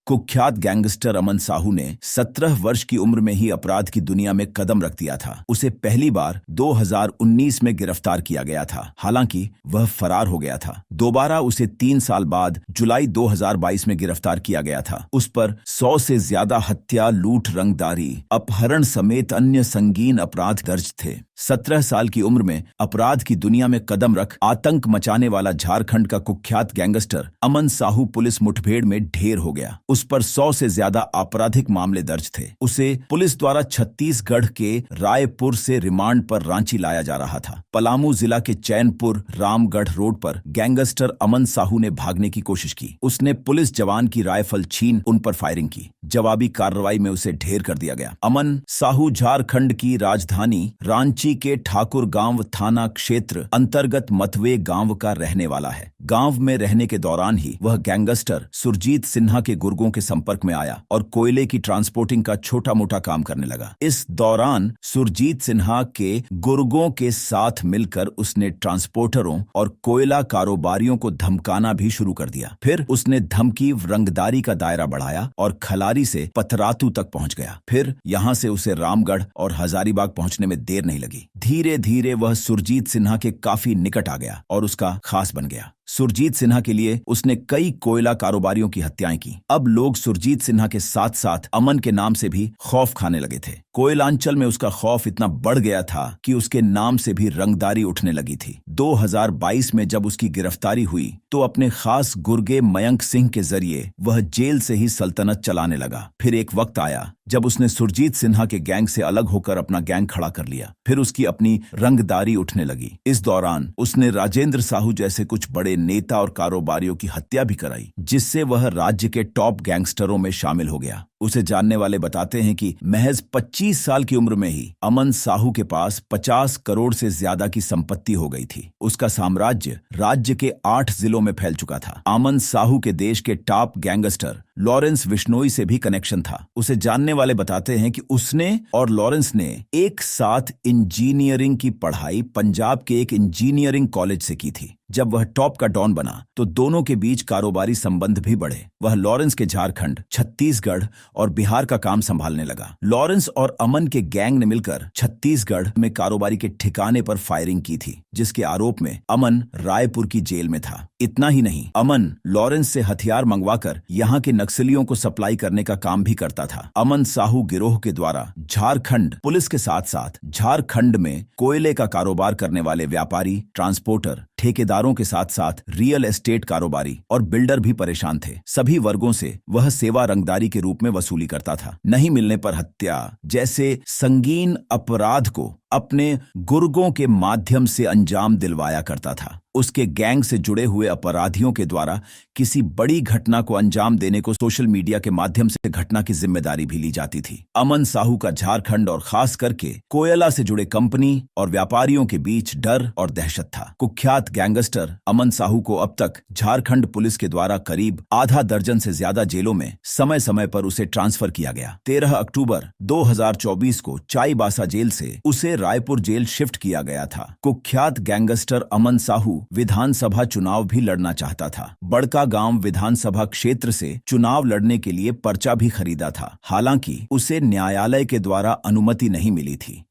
कुख्यात गैंगस्टर अमन साहू ने 17 वर्ष की उम्र में ही अपराध की दुनिया में कदम रख दिया था। उसे पहली बार 2019 में गिरफ्तार किया गया था। हालांकि वह फरार हो गया था। दोबारा उसे 3 साल बाद जुलाई 2022 में गिरफ्तार किया गया था। उस पर 100 से ज्यादा हत्या, लूट, रंगदारी, अपहरण समेत अन्य संगीन अपराध दर्ज थे। 17 साल की उम्र में अपराध की दुनिया में कदम रख आतंक मचाने वाला झारखंड का कुख्यात गैंगस्टर अमन साहू पुलिस मुठभेड़ में ढेर हो गया। उस पर 100 से ज्यादा आपराधिक मामले दर्ज थे। उसे पुलिस द्वारा छत्तीसगढ़ के रायपुर से रिमांड पर रांची लाया जा रहा था। पलामू जिला के चैनपुर रामगढ़ रोड पर गैंगस्टर अमन साहू ने भागने की कोशिश की। उसने पुलिस जवान की राइफल छीन उन पर फायरिंग की। जवाबी कार्रवाई में उसे ढेर कर दिया गया। अमन साहू झारखंड की राजधानी रांची के ठाकुर गांव थाना क्षेत्र अंतर्गत मतवे गांव का रहने वाला है। गांव में रहने के दौरान ही वह गैंगस्टर सुरजीत सिन्हा के गुर्गों के संपर्क में आया और कोयले की ट्रांसपोर्टिंग का छोटा मोटा काम करने लगा। इस दौरान सुरजीत सिन्हा के गुर्गों के साथ मिलकर उसने ट्रांसपोर्टरों और कोयला कारोबारियों को धमकाना भी शुरू कर दिया। फिर उसने धमकी रंगदारी का दायरा बढ़ाया और खलारी से पतरातू तक पहुंच गया। फिर यहां से उसे रामगढ़ और हजारीबाग पहुंचने में देर नहीं लगी। धीरे धीरे वह सुरजीत सिन्हा के काफी निकट आ गया और उसका खास बन गया। सुरजीत सिन्हा के लिए उसने कई कोयला कारोबारियों की हत्याएं की। अब लोग सुरजीत सिन्हा के साथ साथ अमन के नाम से भी खौफ खाने लगे थे। कोयलांचल में उसका खौफ इतना बढ़ गया था कि उसके नाम से भी रंगदारी उठने लगी थी। 2022 में जब उसकी गिरफ्तारी हुई तो अपने खास गुर्गे मयंक सिंह के जरिए वह जेल से ही सल्तनत चलाने लगा। फिर एक वक्त आया जब उसने सुरजीत सिन्हा के गैंग से अलग होकर अपना गैंग खड़ा कर लिया। फिर उसकी अपनी रंगदारी उठने लगी। इस दौरान उसने राजेंद्र साहू जैसे कुछ बड़े नेता और कारोबारियों की हत्या भी कराई, जिससे वह राज्य के टॉप गैंगस्टरों में शामिल हो गया। उसे जानने वाले बताते हैं कि महज 25 साल की उम्र में ही अमन साहू के पास 50 करोड़ से ज्यादा की संपत्ति हो गई थी। उसका साम्राज्य राज्य के 8 जिलों में फैल चुका था। अमन साहू के देश के टॉप गैंगस्टर लॉरेंस बिश्नोई से भी कनेक्शन था। उसे जानने वाले बताते हैं कि उसने और लॉरेंस ने एक साथ इंजीनियरिंग की पढ़ाई पंजाब के एक इंजीनियरिंग कॉलेज से की थी। जब वह टॉप का डॉन बना तो दोनों के बीच कारोबारी संबंध भी बढ़े। वह लॉरेंस के झारखंड, छत्तीसगढ़ और बिहार का काम संभालने लगा। लॉरेंस और अमन के गैंग ने मिलकर छत्तीसगढ़ में कारोबारी के ठिकाने पर फायरिंग की थी, जिसके आरोप में अमन रायपुर की जेल में था। इतना ही नहीं, अमन लॉरेंस से हथियार मंगवाकर यहाँ के नक्सलियों को सप्लाई करने का काम भी करता था। अमन साहू गिरोह के द्वारा झारखंड पुलिस के साथ साथ झारखंड में कोयले का कारोबार करने वाले व्यापारी, ट्रांसपोर्टर, ठेकेदारों के साथ साथ रियल एस्टेट कारोबारी और बिल्डर भी परेशान थे। सभी वर्गों से वह सेवा रंगदारी के रूप में वसूली करता था। नहीं मिलने पर हत्या जैसे संगीन अपराध को अपने गुर्गों के माध्यम से अंजाम दिलवाया करता था। उसके गैंग से जुड़े हुए अपराधियों के द्वारा किसी बड़ी घटना को अंजाम देने को सोशल मीडिया के माध्यम से घटना की जिम्मेदारी भी ली जाती थी। अमन साहू का झारखंड और खास करके कोयला से जुड़े कंपनी और व्यापारियों के बीच डर और दहशत था। कुख्यात गैंगस्टर अमन साहू को अब तक झारखंड पुलिस के द्वारा करीब आधा दर्जन से ज्यादा जेलों में समय समय पर उसे ट्रांसफर किया गया। 13 अक्टूबर 2024 को चाईबासा जेल से उसे रायपुर जेल शिफ्ट किया गया था। कुख्यात गैंगस्टर अमन साहू विधानसभा चुनाव भी लड़ना चाहता था। बड़का गांव विधानसभा क्षेत्र से चुनाव लड़ने के लिए पर्चा भी खरीदा था। हालांकि उसे न्यायालय के द्वारा अनुमति नहीं मिली थी।